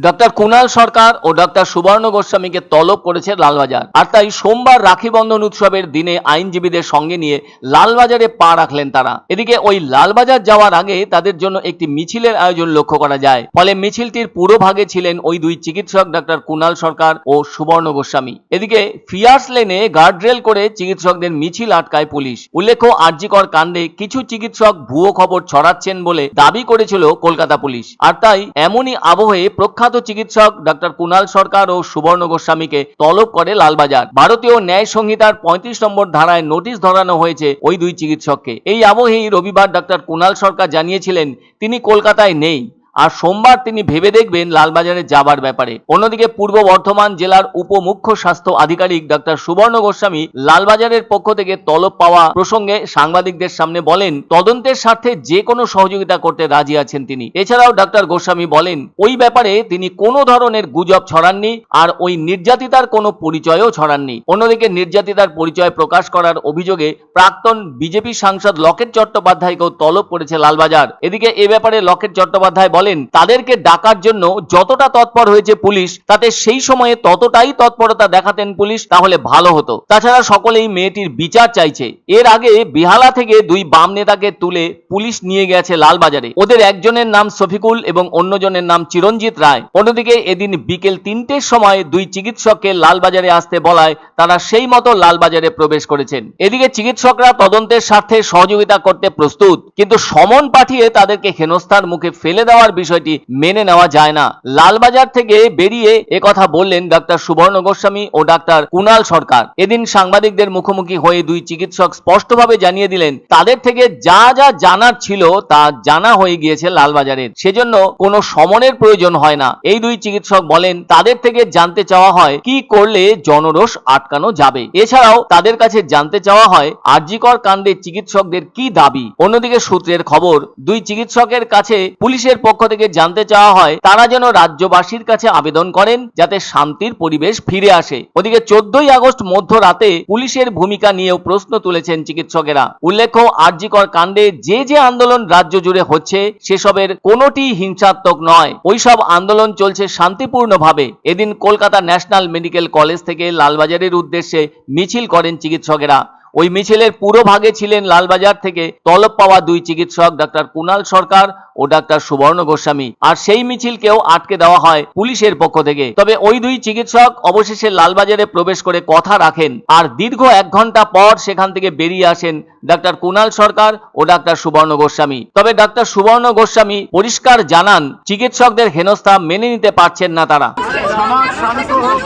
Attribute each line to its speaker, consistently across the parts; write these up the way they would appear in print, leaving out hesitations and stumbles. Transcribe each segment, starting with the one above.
Speaker 1: Doctor Kunal সরকার ও doctor সুবর্ণ গোস্বামীকে তলব করেছে লালবাজার। আর তাই সোমবার রাখি বন্ধন উৎসবের দিনে আইনজীবীদের সঙ্গে নিয়ে লালবাজারে পা রাখলেন তারা। এদিকে ওই লালবাজার যাওয়ার আগে তাদের জন্য একটি মিছিলের আয়োজন লক্ষ্য করা যায়। ফলে মিছিলটির পুরো ভাগে ছিলেন ওই দুই চিকিৎসক ডক্টর কুণাল সরকার ও সুবর্ণ গোস্বামী। এদিকে ফিয়ার্স লেনে গার্ডরেল করে চিকিৎসকদের মিছিল আটকায় পুলিশ। উল্লেখ্য, আরজিকর কাণ্ডে কিছু চিকিৎসক ভুয়ো খবর ছড়াচ্ছেন বলে দাবি করেছিল কলকাতা পুলিশ। আর তাই এমনই আবহে প্রখ্যাত চিকিৎসক ডক্টর কুণাল সরকার ও সুবর্ণ গোস্বামীকে তলব করে লালবাজার। ভারতীয় ন্যায় সংহিতার 35 নম্বর ধারায় নোটিশ ধরানো হয়েছে ওই দুই চিকিৎসককে। এই আবহেই রবিবার ডক্টর কুণাল সরকার জানিয়েছিলেন তিনি কলকাতায় নেই, আর সোমবার তিনি ভেবে দেখবেন লালবাজারে যাবার ব্যাপারে। অন্যদিকে পূর্ব বর্ধমান জেলার উপমুখ্য স্বাস্থ্য আধিকারিক ডক্টর সুবর্ণ গোস্বামী লালবাজারের পক্ষ থেকে তলব পাওয়া প্রসঙ্গে সাংবাদিকদের সামনে বলেন, তদন্তের স্বার্থে যে কোনো সহযোগিতা করতে রাজি আছেন তিনি। এছাড়াও ডক্টর গোস্বামী বলেন, ওই ব্যাপারে তিনি কোনো ধরনের গুজব ছড়াননি আর ওই নির্যাতিতার কোনো পরিচয়ও ছড়াননি। অন্যদিকে নির্যাতিতার পরিচয় প্রকাশ করার অভিযোগে প্রাক্তন বিজেপি সাংসদ লকেট চট্টোপাধ্যায়কেও তলব করেছে লালবাজার। এদিকে এ ব্যাপারে লকেট চট্টোপাধ্যায় বলেন, তাদেরকে ডাকার জন্য যতটা তৎপর হয়েছে পুলিশ, তাতে সেই সময়ে ততটাই তৎপরতা দেখাতেন পুলিশ, তাহলে ভালো হতো। তাছাড়া সকলেই মেয়েটির বিচার চাইছে। এর আগে বেহালা থেকে দুই বাম নেতাকে তুলে পুলিশ নিয়ে গেছে লালবাজারে। ওদের একজনের নাম শফিকুল এবং অন্যজনের নাম চিরঞ্জিত রায়। অন্যদিকে এদিন বিকেল 3টের সময় দুই চিকিৎসককে লালবাজারে আসতে বলায় তারা সেই মতো লালবাজারে প্রবেশ করেছেন। এদিকে চিকিৎসকরা তদন্তের স্বার্থে সহযোগিতা করতে প্রস্তুত, কিন্তু সমন পাঠিয়ে তাদেরকে হেনস্থার মুখে ফেলে দেওয়ার বিষয়টি মেনে নেওয়া যায় না। লালবাজার থেকে বেরিয়ে একথা বললেন ডক্টর সুবর্ণ গোস্বামী ও ডক্টর কুণাল সরকার। এদিন সাংবাদিকদের মুখোমুখি হয়ে দুই চিকিৎসক স্পষ্টভাবে জানিয়ে দিলেন, তাদের থেকে যা যা জানার ছিল তা জানা হয়ে গিয়েছে লালবাজারের, সেজন্য কোনো সমনের প্রয়োজন হয় না। এই দুই চিকিৎসক বলেন, তাদের থেকে জানতে চাওয়া হয় কি করলে জনরোষ আটকানো যাবে। এছাড়াও তাদের কাছে জানতে চাওয়া হয় আরজিকর কাণ্ডে চিকিৎসকদের কি দাবি। অন্যদিকে সূত্রের খবর, দুই চিকিৎসকের কাছে পুলিশের পক্ষ থেকে জানতে চাওয়া হয় তারা যেন রাজ্যবাসীর কাছে আবেদন করেন যাতে শান্তির পরিবেশ ফিরে আসে। ওদিকে 14ই আগস্ট মধ্যরাতে পুলিশের ভূমিকা নিয়েও প্রশ্ন তুলেছেন চিকিৎসকেরা। উল্লেখ্য, আরজিকর কাণ্ডে যে যে আন্দোলন রাজ্য জুড়ে হচ্ছে সেসবের কোনোটি হিংসাত্মক নয়। ওইসব আন্দোলন চলছে শান্তিপূর্ণভাবে। এদিন কলকাতা ন্যাশনাল মেডিকেল কলেজ থেকে লালবাজারের উদ্দেশ্যে মিছিল করেন চিকিৎসকেরা। ওই মিছিলের পুরো ভাগে ছিলেন লালবাজার থেকে তলব পাওয়া দুই চিকিৎসক ডক্টর কুণাল সরকার ও ডক্টর সুবর্ণ গোস্বামী। আর সেই মিছিলকেও আটকে দেওয়া হয় পুলিশের পক্ষ থেকে। তবে ওই দুই চিকিৎসক অবশেষে লালবাজারে প্রবেশ করে কথা রাখেন, আর দীর্ঘ 1 ঘন্টা পর সেখান থেকে বেরিয়ে আসেন ডক্টর কুণাল সরকার ও ডক্টর সুবর্ণ গোস্বামী। তবে ডক্টর সুবর্ণ গোস্বামী পরিষ্কার জানান, চিকিৎসকদের হেনস্থা মেনে নিতে পারছেন না তারা।
Speaker 2: সমাজ শান্ত হোক,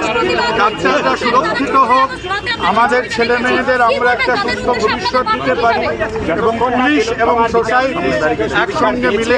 Speaker 2: বাচ্চারা সুরক্ষিত হোক, আমাদের ছেলে মেয়েদের আমরা একটা সুস্থ ভবিষ্যৎ দিতে পারি এবং পুলিশ এবং সোসাইটি একসঙ্গে মিলে